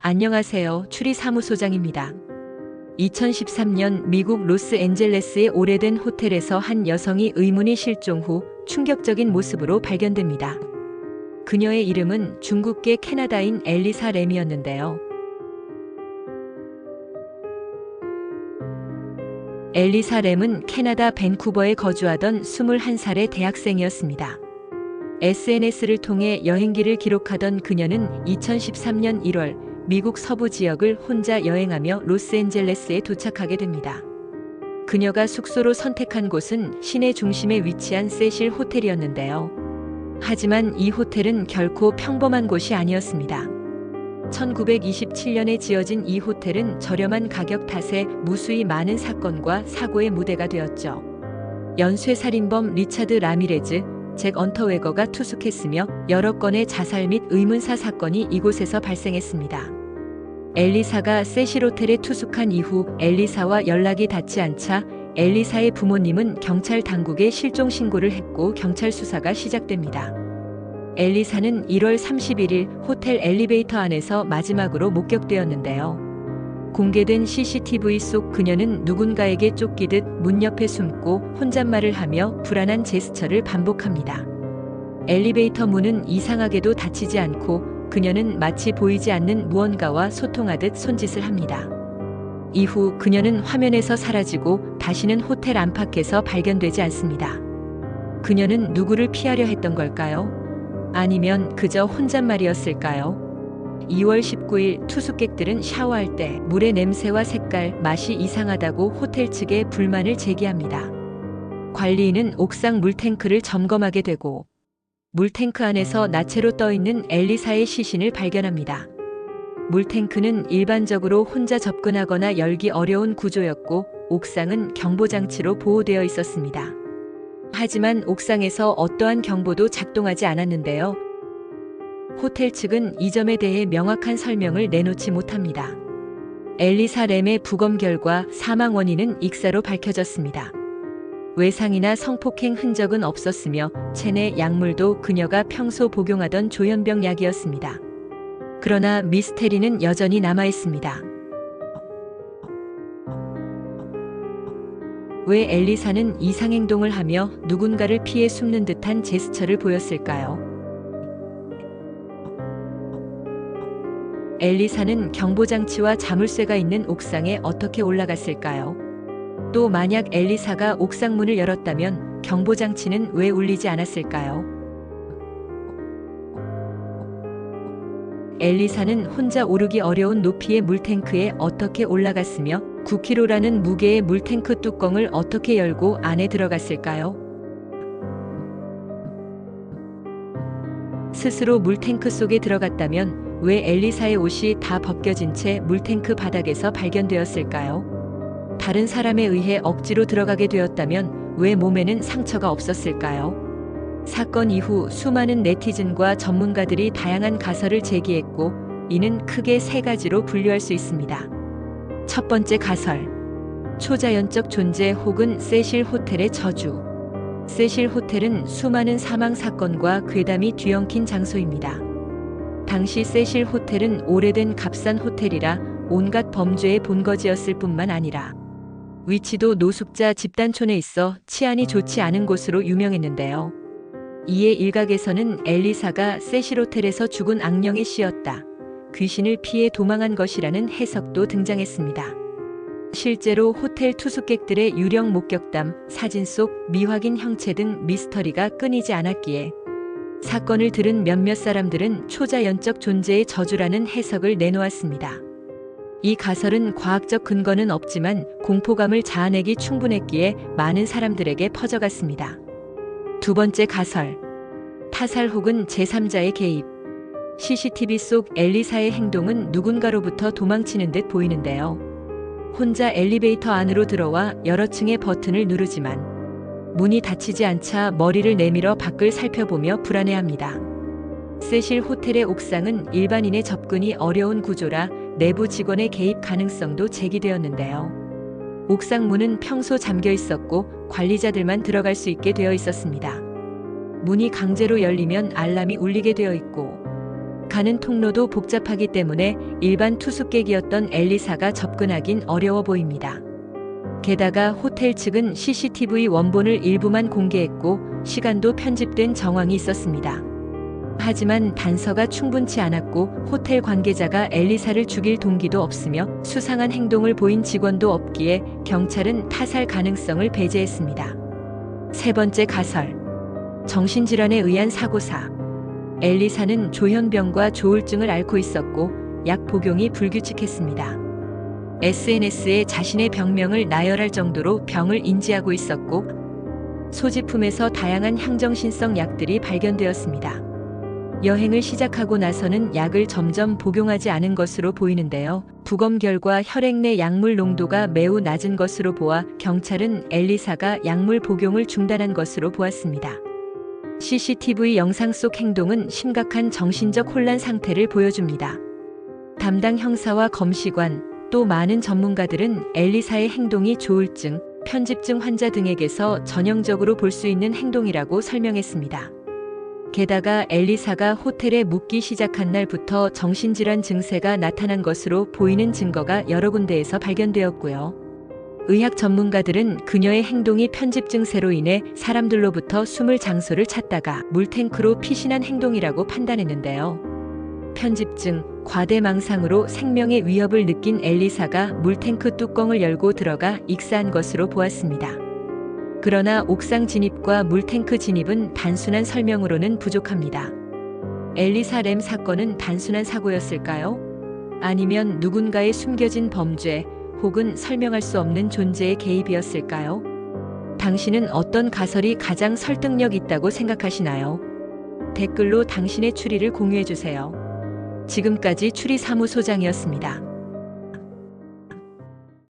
안녕하세요. 추리사무소장입니다. 2013년 미국 로스앤젤레스의 오래된 호텔에서 한 여성이 의문의 실종 후 충격적인 모습으로 발견됩니다. 그녀의 이름은 중국계 캐나다인 엘리사 램이었는데요. 엘리사 램은 캐나다 밴쿠버에 거주하던 21살의 대학생이었습니다. SNS를 통해 여행기를 기록하던 그녀는 2013년 1월 미국 서부 지역을 혼자 여행하며 로스앤젤레스에 도착하게 됩니다. 그녀가 숙소로 선택한 곳은 시내 중심에 위치한 세실 호텔이었는데요. 하지만 이 호텔은 결코 평범한 곳이 아니었습니다. 1927년에 지어진 이 호텔은 저렴한 가격 탓에 무수히 많은 사건과 사고의 무대가 되었죠. 연쇄살인범 리차드 라미레즈, 잭 언터웨거가 투숙했으며 여러 건의 자살 및 의문사 사건이 이곳에서 발생했습니다. 엘리사가 세실 호텔에 투숙한 이후 엘리사와 연락이 닿지 않자 엘리사의 부모님은 경찰 당국에 실종 신고를 했고 경찰 수사가 시작됩니다. 엘리사는 1월 31일 호텔 엘리베이터 안에서 마지막으로 목격되었는데요. 공개된 CCTV 속 그녀는 누군가에게 쫓기듯 문 옆에 숨고 혼잣말을 하며 불안한 제스처를 반복합니다. 엘리베이터 문은 이상하게도 닫히지 않고 그녀는 마치 보이지 않는 무언가와 소통하듯 손짓을 합니다. 이후 그녀는 화면에서 사라지고 다시는 호텔 안팎에서 발견되지 않습니다. 그녀는 누구를 피하려 했던 걸까요? 아니면 그저 혼잣말이었을까요? 2월 19일 투숙객들은 샤워할 때 물의 냄새와 색깔, 맛이 이상하다고 호텔 측에 불만을 제기합니다. 관리인은 옥상 물탱크를 점검하게 되고 물탱크 안에서 나체로 떠있는 엘리사의 시신을 발견합니다. 물탱크는 일반적으로 혼자 접근하거나 열기 어려운 구조였고 옥상은 경보장치로 보호되어 있었습니다. 하지만 옥상에서 어떠한 경보도 작동하지 않았는데요. 호텔 측은 이 점에 대해 명확한 설명을 내놓지 못합니다. 엘리사 램의 부검 결과 사망 원인은 익사로 밝혀졌습니다. 외상이나 성폭행 흔적은 없었으며 체내 약물도 그녀가 평소 복용하던 조현병 약이었습니다. 그러나 미스테리는 여전히 남아있습니다. 왜 엘리사는 이상행동을 하며 누군가를 피해 숨는 듯한 제스처를 보였을까요? 엘리사는 경보장치와 자물쇠가 있는 옥상에 어떻게 올라갔을까요? 또 만약 엘리사가 옥상 문을 열었다면 경보장치는 왜 울리지 않았을까요? 엘리사는 혼자 오르기 어려운 높이의 물탱크에 어떻게 올라갔으며 9kg라는 무게의 물탱크 뚜껑을 어떻게 열고 안에 들어갔을까요? 스스로 물탱크 속에 들어갔다면 왜 엘리사의 옷이 다 벗겨진 채 물탱크 바닥에서 발견되었을까요? 다른 사람에 의해 억지로 들어가게 되었다면 왜 몸에는 상처가 없었을까요? 사건 이후 수많은 네티즌과 전문가들이 다양한 가설을 제기했고 이는 크게 세 가지로 분류할 수 있습니다. 첫 번째 가설. 초자연적 존재 혹은 세실 호텔의 저주. 세실 호텔은 수많은 사망 사건과 괴담이 뒤엉킨 장소입니다. 당시 세실 호텔은 오래된 값싼 호텔이라 온갖 범죄의 본거지였을 뿐만 아니라 위치도 노숙자 집단촌에 있어 치안이 좋지 않은 곳으로 유명했는데요. 이에 일각에서는 엘리사가 세실 호텔에서 죽은 악령에 씌었다, 귀신을 피해 도망한 것이라는 해석도 등장했습니다. 실제로 호텔 투숙객들의 유령 목격담, 사진 속 미확인 형체 등 미스터리가 끊이지 않았기에 사건을 들은 몇몇 사람들은 초자연적 존재의 저주라는 해석을 내놓았습니다. 이 가설은 과학적 근거는 없지만 공포감을 자아내기 충분했기에 많은 사람들에게 퍼져갔습니다. 두 번째 가설. 타살 혹은 제3자의 개입. CCTV 속 엘리사의 행동은 누군가로부터 도망치는 듯 보이는데요. 혼자 엘리베이터 안으로 들어와 여러 층의 버튼을 누르지만 문이 닫히지 않자 머리를 내밀어 밖을 살펴보며 불안해합니다. 세실 호텔의 옥상은 일반인의 접근이 어려운 구조라 내부 직원의 개입 가능성도 제기되었는데요. 옥상 문은 평소 잠겨 있었고 관리자들만 들어갈 수 있게 되어 있었습니다. 문이 강제로 열리면 알람이 울리게 되어 있고 가는 통로도 복잡하기 때문에 일반 투숙객이었던 엘리사가 접근하긴 어려워 보입니다. 게다가 호텔 측은 CCTV 원본을 일부만 공개했고 시간도 편집된 정황이 있었습니다. 하지만 단서가 충분치 않았고 호텔 관계자가 엘리사를 죽일 동기도 없으며 수상한 행동을 보인 직원도 없기에 경찰은 타살 가능성을 배제했습니다. 세 번째 가설. 정신질환에 의한 사고사. 엘리사는 조현병과 조울증을 앓고 있었고 약 복용이 불규칙했습니다. SNS에 자신의 병명을 나열할 정도로 병을 인지하고 있었고 소지품에서 다양한 향정신성 약들이 발견되었습니다. 여행을 시작하고 나서는 약을 점점 복용하지 않은 것으로 보이는데요. 부검 결과 혈액 내 약물 농도가 매우 낮은 것으로 보아 경찰은 엘리사가 약물 복용을 중단한 것으로 보았습니다. CCTV 영상 속 행동은 심각한 정신적 혼란 상태를 보여줍니다. 담당 형사와 검시관, 또 많은 전문가들은 엘리사의 행동이 조울증, 편집증 환자 등에게서 전형적으로 볼 수 있는 행동이라고 설명했습니다. 게다가 엘리사가 호텔에 묵기 시작한 날부터 정신질환 증세가 나타난 것으로 보이는 증거가 여러 군데에서 발견되었고요. 의학 전문가들은 그녀의 행동이 편집 증세로 인해 사람들로부터 숨을 장소를 찾다가 물탱크로 피신한 행동이라고 판단했는데요. 편집증, 과대망상으로 생명의 위협을 느낀 엘리사가 물탱크 뚜껑을 열고 들어가 익사한 것으로 보았습니다. 그러나 옥상 진입과 물탱크 진입은 단순한 설명으로는 부족합니다. 엘리사 램 사건은 단순한 사고였을까요? 아니면 누군가의 숨겨진 범죄 혹은 설명할 수 없는 존재의 개입이었을까요? 당신은 어떤 가설이 가장 설득력 있다고 생각하시나요? 댓글로 당신의 추리를 공유해주세요. 지금까지 추리사무소장이었습니다.